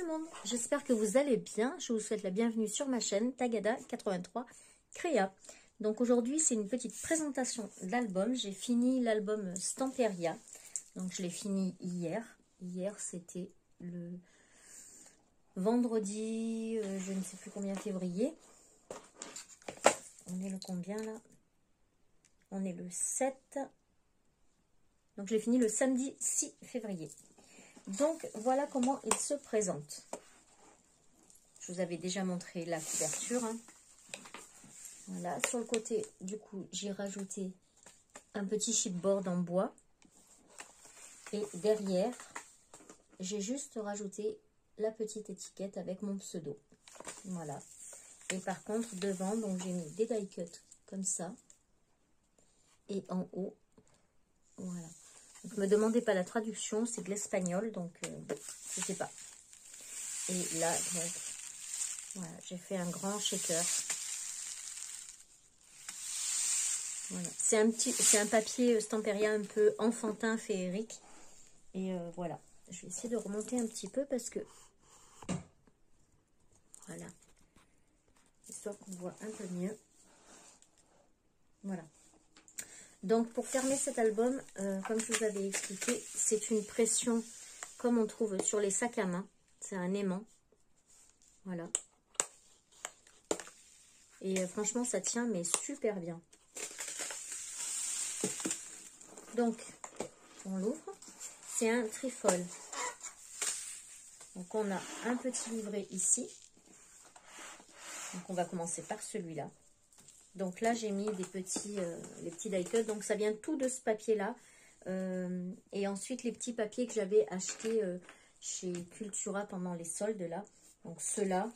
le monde, j'espère que vous allez bien. Je vous souhaite la bienvenue sur ma chaîne Tagada83 Créa. Donc aujourd'hui c'est une petite présentation d'album. J'ai fini l'album Stamperia. Donc je l'ai fini hier. Hier c'était le vendredi, je ne sais plus combien février. On est le combien là? On est le 7. Donc je l'ai fini le samedi 6 février. Donc voilà comment il se présente. Je vous avais déjà montré la couverture. Hein. Voilà, sur le côté, du coup, j'ai rajouté un petit chipboard en bois. Et derrière, j'ai juste rajouté la petite étiquette avec mon pseudo. Voilà. Et par contre, devant, donc j'ai mis des die cuts comme ça. Et en haut, voilà. Donc, me demandez pas la traduction, c'est de l'espagnol, donc je sais pas. Et là, donc, voilà, j'ai fait un grand shaker. Voilà. C'est un papier Stamperia un peu enfantin, féerique. Et voilà, je vais essayer de remonter un petit peu parce que voilà, histoire qu'on voit un peu mieux. Voilà. Donc pour fermer cet album, comme je vous avais expliqué, c'est une pression comme on trouve sur les sacs à main. C'est un aimant. Voilà. Et franchement, ça tient mais super bien. Donc, on l'ouvre. C'est un trifol. Donc, on a un petit livret ici. Donc, on va commencer par celui-là. Donc là, j'ai mis des petits, les petits die cuts. Donc, ça vient tout de ce papier-là. Et ensuite, les petits papiers que j'avais achetés chez Cultura pendant les soldes, là. Donc, ceux-là,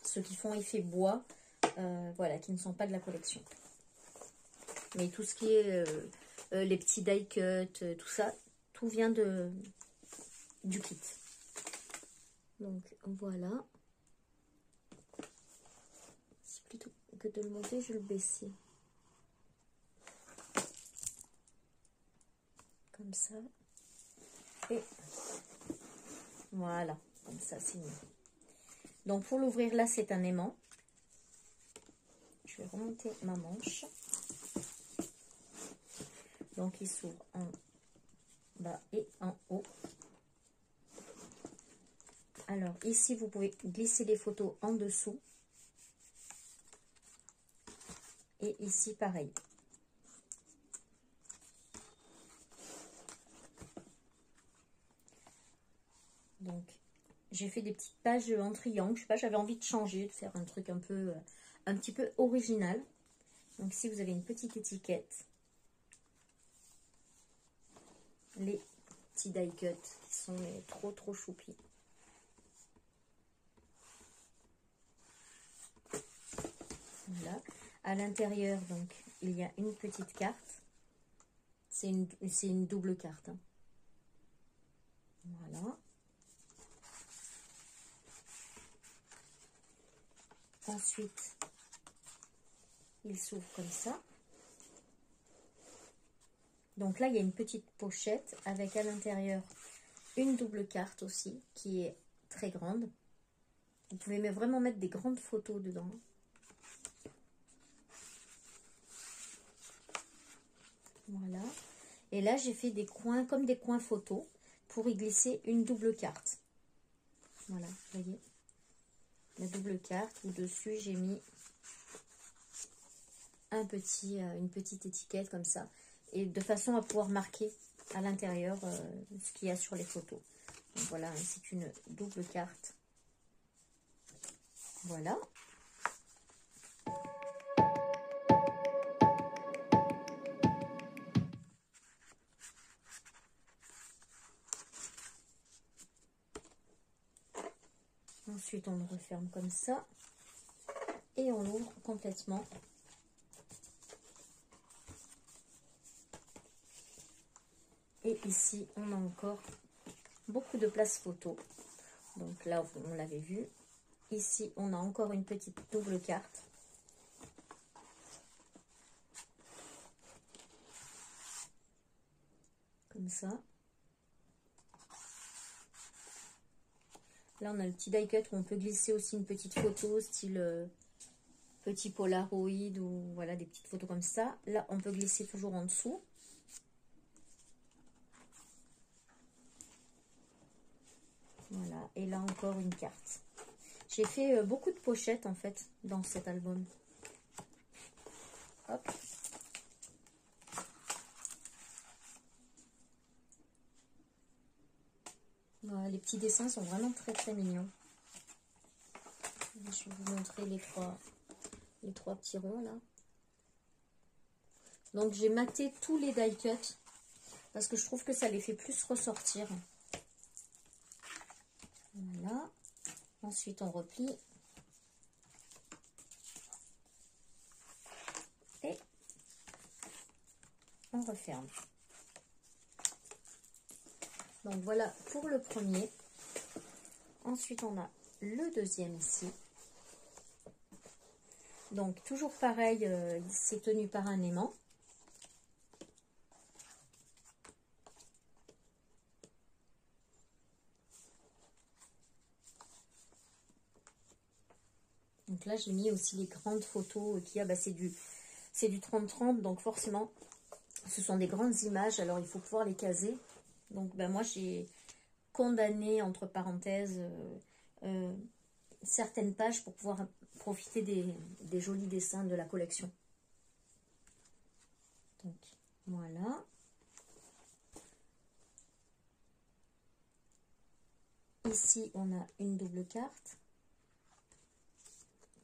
ceux qui font effet bois, voilà, qui ne sont pas de la collection. Mais tout ce qui est les petits die cuts, tout ça, tout vient du kit. Donc, voilà. Plutôt que de le monter, je vais le baisser. Comme ça. Et voilà, comme ça, c'est mieux. Donc, pour l'ouvrir, là, c'est un aimant. Je vais remonter ma manche. Donc, il s'ouvre en bas et en haut. Alors, ici, vous pouvez glisser les photos en dessous. Et ici, pareil. Donc, j'ai fait des petites pages en triangle. Je sais pas, j'avais envie de changer, de faire un truc un petit peu original. Donc, ici, vous avez une petite étiquette. Les petits die cuts qui sont trop choupis. Voilà. À l'intérieur, donc, il y a une petite carte. C'est une double carte. Hein. Voilà. Ensuite, il s'ouvre comme ça. Donc là, il y a une petite pochette avec à l'intérieur une double carte aussi qui est très grande. Vous pouvez vraiment mettre des grandes photos dedans. Voilà. Et là, j'ai fait des coins comme des coins photos pour y glisser une double carte. Voilà, vous voyez. La double carte où dessus, j'ai mis une petite étiquette comme ça. Et de façon à pouvoir marquer à l'intérieur ce qu'il y a sur les photos. Donc voilà, c'est une double carte. Voilà. Ensuite, on le referme comme ça. Et on l'ouvre complètement. Et ici, on a encore beaucoup de place photo. Donc là, on l'avait vu. Ici, on a encore une petite double carte. Comme ça. Là, on a le petit die cut où on peut glisser aussi une petite photo, style petit Polaroid ou voilà, des petites photos comme ça. Là, on peut glisser toujours en dessous. Voilà, et là encore une carte. J'ai fait beaucoup de pochettes en fait dans cet album. Hop. Voilà, les petits dessins sont vraiment très mignons. Je vais vous montrer les trois petits ronds là. Donc j'ai maté tous les die cuts parce que je trouve que ça les fait plus ressortir. Voilà. Ensuite on replie. Et on referme. Donc voilà pour le premier. Ensuite on a le deuxième ici. Donc toujours pareil, c'est tenu par un aimant. Donc là j'ai mis aussi les grandes photos qu'il y a, c'est du 30-30, donc forcément ce sont des grandes images, alors il faut pouvoir les caser. Donc moi j'ai condamné entre parenthèses certaines pages pour pouvoir profiter des jolis dessins de la collection. Donc voilà. Ici on a une double carte.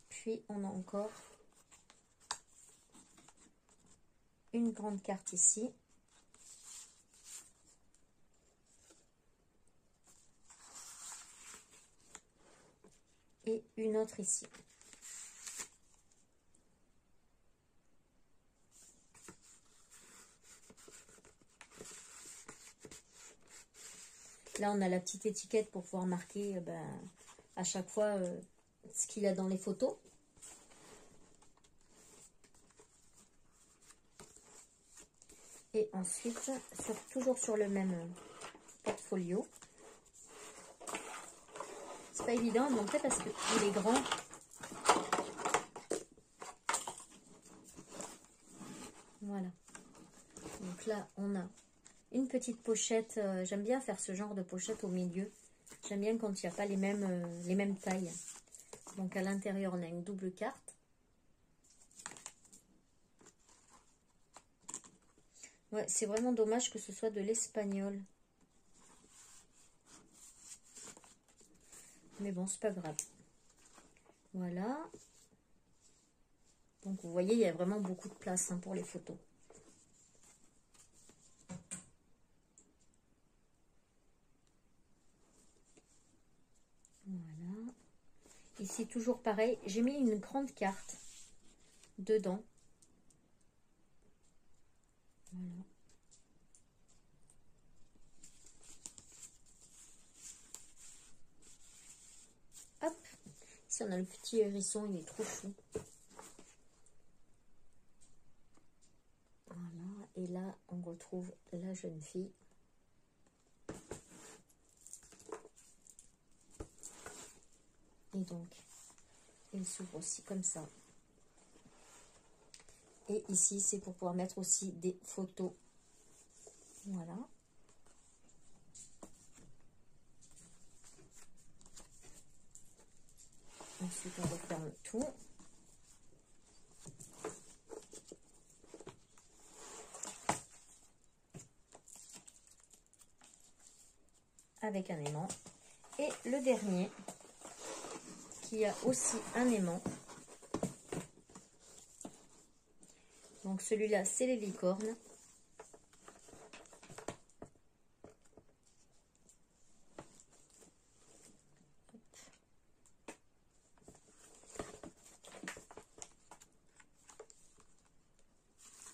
Puis on a encore une grande carte ici. Et une autre ici. Là, on a la petite étiquette pour pouvoir marquer à chaque fois ce qu'il y a dans les photos. Et ensuite, toujours sur le même portfolio. C'est pas évident à montrer parce qu'il est grand. Voilà. Donc là, on a une petite pochette. J'aime bien faire ce genre de pochette au milieu. J'aime bien quand il n'y a pas les mêmes tailles. Donc à l'intérieur, on a une double carte. Ouais, c'est vraiment dommage que ce soit de l'espagnol. Mais bon, c'est pas grave. Voilà. Donc vous voyez, il y a vraiment beaucoup de place pour les photos. Voilà. Ici, toujours pareil. J'ai mis une grande carte dedans. Voilà. Hop. Ici, on a le petit hérisson. Il est trop chou. Voilà. Et là, on retrouve la jeune fille. Et donc, il s'ouvre aussi comme ça. Et ici, c'est pour pouvoir mettre aussi des photos. Voilà. Ensuite, on referme tout. Avec un aimant. Et le dernier, qui a aussi un aimant. Donc celui-là, c'est les licornes.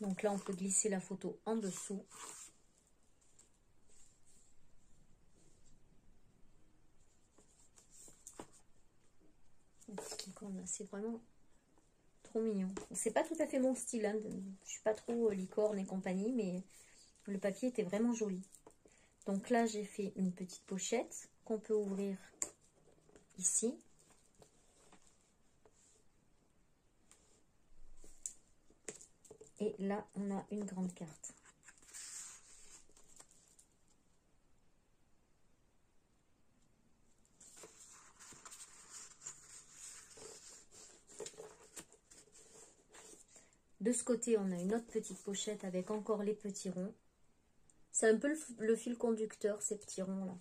Donc là, on peut glisser la photo en dessous. C'est vraiment trop mignon. C'est pas tout à fait mon style, hein. Je suis pas trop licorne et compagnie, mais le papier était vraiment joli. Donc là, j'ai fait une petite pochette qu'on peut ouvrir ici. Et là, on a une grande carte. De ce côté, on a une autre petite pochette avec encore les petits ronds. C'est un peu le fil conducteur, ces petits ronds-là.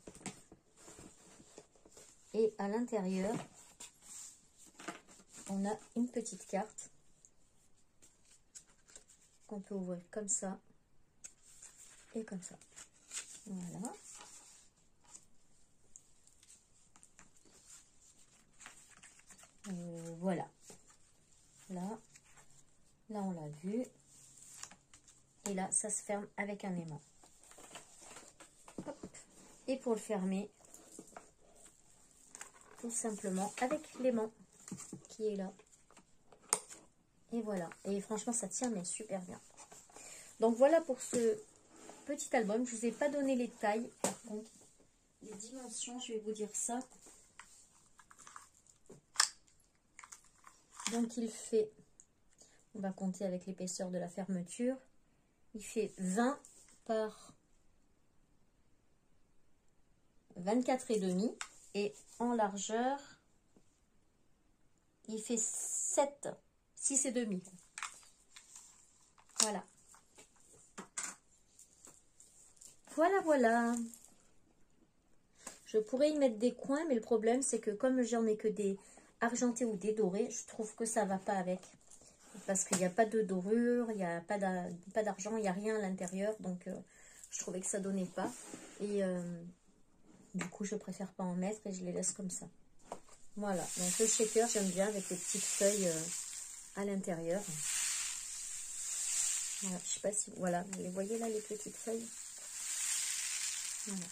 Et à l'intérieur, on a une petite carte qu'on peut ouvrir comme ça et comme ça. Voilà. Voilà. Là, on l'a vu. Et là, ça se ferme avec un aimant. Hop. Et pour le fermer, tout simplement avec l'aimant qui est là. Et voilà. Et franchement, ça tient mais super bien. Donc voilà pour ce petit album. Je ne vous ai pas donné les tailles. Par contre, les dimensions, je vais vous dire ça. Donc il fait, on va compter avec l'épaisseur de la fermeture. Il fait 20 par 24,5. Et en largeur, il fait 6,5. Voilà. Voilà. Je pourrais y mettre des coins, mais le problème, c'est que comme j'en ai que des argentés ou des dorés, je trouve que ça va pas avec. Parce qu'il n'y a pas de dorure, il n'y a pas d'argent, il n'y a rien à l'intérieur. Donc, je trouvais que ça donnait pas. Et du coup, je préfère pas en mettre et je les laisse comme ça. Voilà. Donc, le shaker, j'aime bien avec les petites feuilles à l'intérieur. Voilà, je sais pas si... Voilà, vous les voyez là, les petites feuilles. Voilà.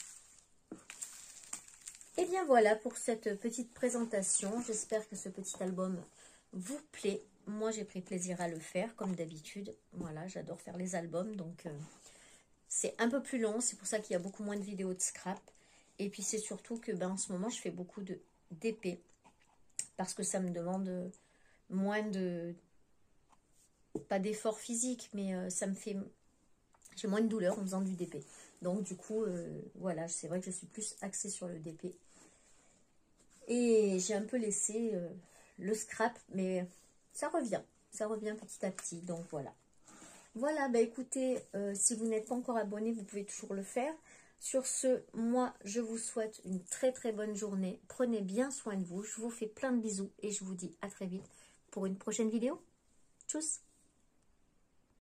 Et bien voilà pour cette petite présentation. J'espère que ce petit album vous plaît. Moi, j'ai pris plaisir à le faire, comme d'habitude. Voilà, j'adore faire les albums, donc c'est un peu plus long. C'est pour ça qu'il y a beaucoup moins de vidéos de scrap. Et puis, c'est surtout que en ce moment, je fais beaucoup d'épées. Parce que ça me demande moins de... Pas d'effort physique, mais ça me fait... J'ai moins de douleur en faisant du DP. Donc, du coup, voilà, c'est vrai que je suis plus axée sur le DP. Et j'ai un peu laissé le scrap, mais ça revient petit à petit. Donc, voilà. Voilà, bah écoutez, si vous n'êtes pas encore abonné, vous pouvez toujours le faire. Sur ce, moi, je vous souhaite une très bonne journée. Prenez bien soin de vous. Je vous fais plein de bisous et je vous dis à très vite pour une prochaine vidéo. Tchuss!